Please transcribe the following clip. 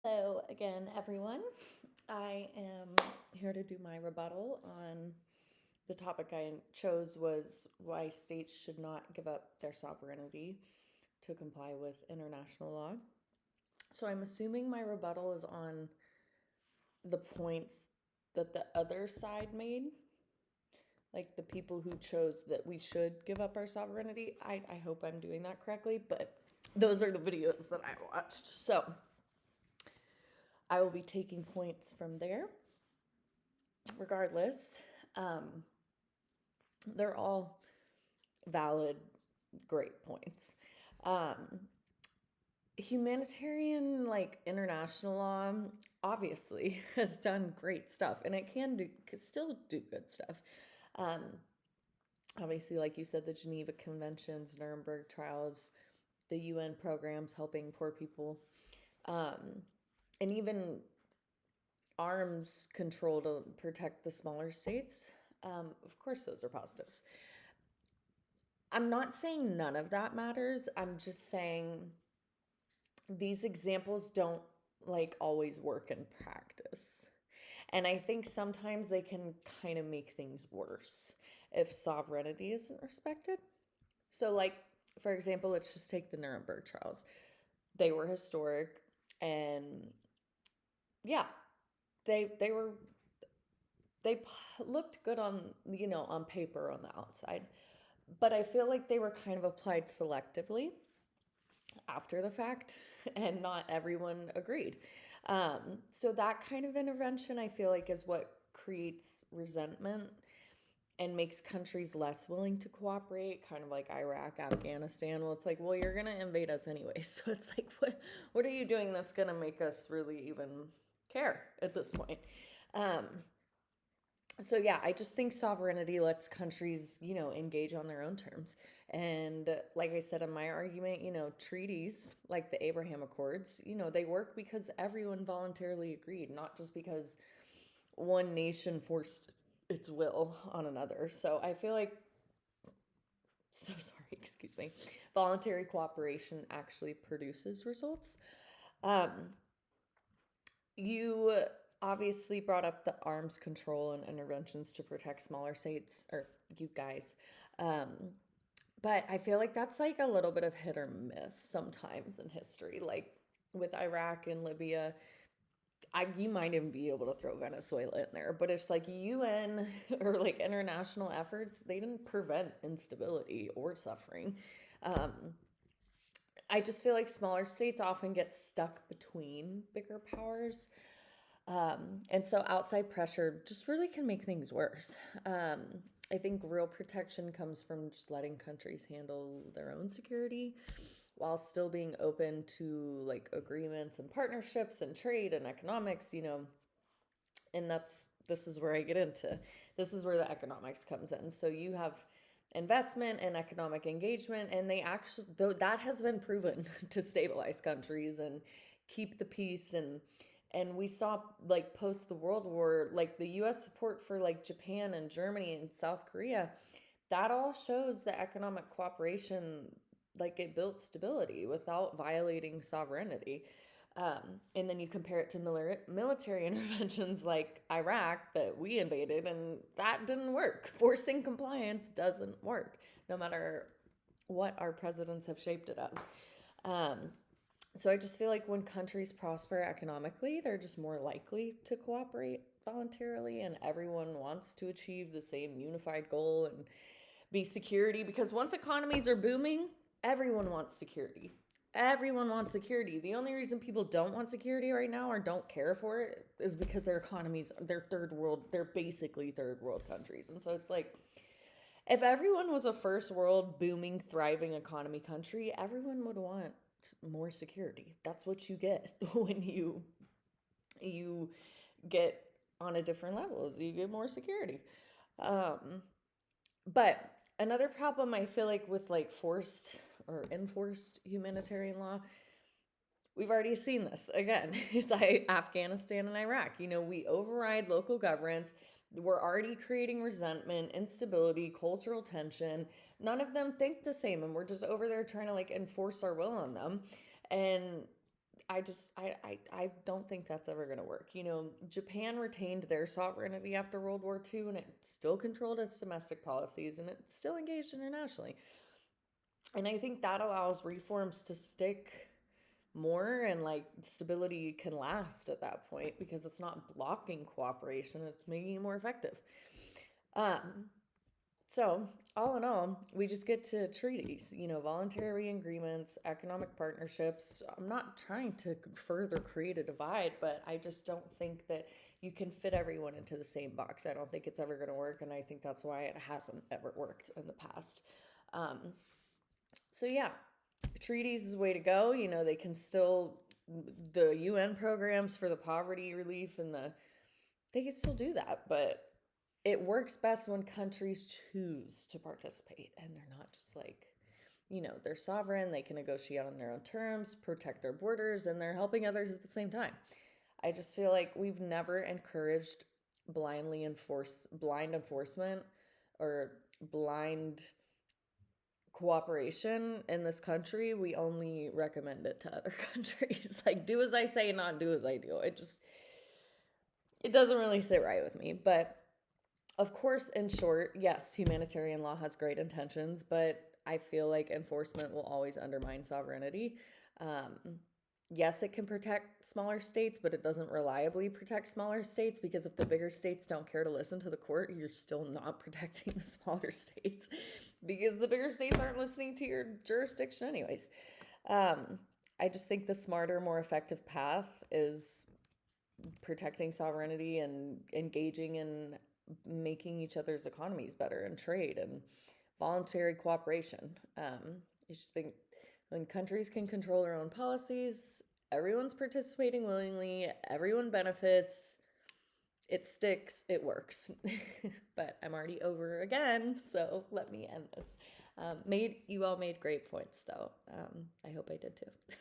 Hello again, everyone. I am here to do my rebuttal on the topic I chose was why states should not give up their sovereignty to comply with international law. So I'm assuming my rebuttal is on the points that the other side made, like the people who chose that we should give up our sovereignty. I hope I'm doing that correctly, but those are the videos that I watched. So I will be taking points from there. Regardless, um, they're all valid, great points. Um, Humanitarian, like international law, obviously has done great stuff, and it can still do good stuff. Um, Obviously, like you said, the Geneva Conventions, Nuremberg trials, the UN programs helping poor people, um, and even arms control to protect the smaller states. Of course, those are positives. I'm not saying none of that matters. I'm just saying these examples don't like always work in practice. And I think sometimes they can kind of make things worse if sovereignty isn't respected. So, like, for example, let's just take the Nuremberg trials. They were historic, and yeah, they were they looked good on on paper on the outside, but I feel like they were kind of applied selectively after the fact, and not everyone agreed. So that kind of intervention, I feel like, is what creates resentment and makes countries less willing to cooperate, kind of like Iraq, Afghanistan. Well, it's like, well, you're going to invade us anyway. So it's like, what are you doing that's going to make us really even care at this point? Um, so yeah, I just think sovereignty lets countries, engage on their own terms. And like I said in my argument, treaties like the Abraham Accords, they work because everyone voluntarily agreed, not just because one nation forced its will on another. So I feel like, so sorry, excuse me, voluntary cooperation actually produces results. Um, you obviously brought up the arms control and interventions to protect smaller states, or you guys. Um, but I feel like that's like a little bit of hit or miss sometimes in history. Like with Iraq and Libya, you might even be able to throw Venezuela in there, but it's like UN or like international efforts, they didn't prevent instability or suffering. Um, I just feel like smaller states often get stuck between bigger powers. And so outside pressure just really can make things worse. Um, I think real protection comes from just letting countries handle their own security while still being open to like agreements and partnerships and trade and economics, and this is where I get into this is where the economics comes in. So you have investment and economic engagement, and they actually, though, that has been proven to stabilize countries and keep the peace. And we saw, like, post the World War, like the US support for like Japan and Germany and South Korea, that all shows the economic cooperation, like it built stability without violating sovereignty. And then you compare it to military interventions like Iraq that we invaded, and that didn't work. Forcing compliance doesn't work, no matter what our presidents have shaped it as. Um, so I just feel like when countries prosper economically, they're just more likely to cooperate voluntarily, and everyone wants to achieve the same unified goal and be security, because once economies are booming, everyone wants security. Everyone wants security. The only reason people don't want security right now or don't care for it is because their economies, they're third world, they're basically third world countries. And so it's like, if everyone was a first world, booming, thriving economy country, everyone would want more security. That's what you get when you get on a different level. You get more security. Um, but another problem I feel like with like forced or enforced humanitarian law, we've already seen this again. It's like Afghanistan and Iraq. We override local governments. We're already creating resentment, instability, cultural tension. None of them think the same, and we're just over there trying to like enforce our will on them. And I don't think that's ever going to work. You know, Japan retained their sovereignty after World War II, and it still controlled its domestic policies, and it still engaged internationally. And I think that allows reforms to stick more, and like stability can last at that point because it's not blocking cooperation, it's making it more effective. Um, so, all in all, we just get to treaties, you know, voluntary agreements, economic partnerships. I'm not trying to further create a divide, but I just don't think that you can fit everyone into the same box. I don't think it's ever going to work, and I think that's why it hasn't ever worked in the past. Um, so, yeah, treaties is the way to go. You know, they can still, the UN programs for the poverty relief and they can still do that, but it works best when countries choose to participate and they're not just like, you know, they're sovereign, they can negotiate on their own terms, protect their borders, and they're helping others at the same time. I just feel like we've never encouraged blind enforcement or blind cooperation in this country. We only recommend it to other countries. Like, do as I say, not do as I do. It doesn't really sit right with me. But of course, in short, yes, humanitarian law has great intentions, but I feel like enforcement will always undermine sovereignty. Um, yes, it can protect smaller states, but it doesn't reliably protect smaller states, because if the bigger states don't care to listen to the court, you're still not protecting the smaller states because the bigger states aren't listening to your jurisdiction, anyways. Um, I just think the smarter, more effective path is protecting sovereignty and engaging in making each other's economies better and trade and voluntary cooperation. I just think when countries can control their own policies, everyone's participating willingly, everyone benefits, it sticks, it works. But I'm already over again, so let me end this. You all made great points, though. I hope I did too.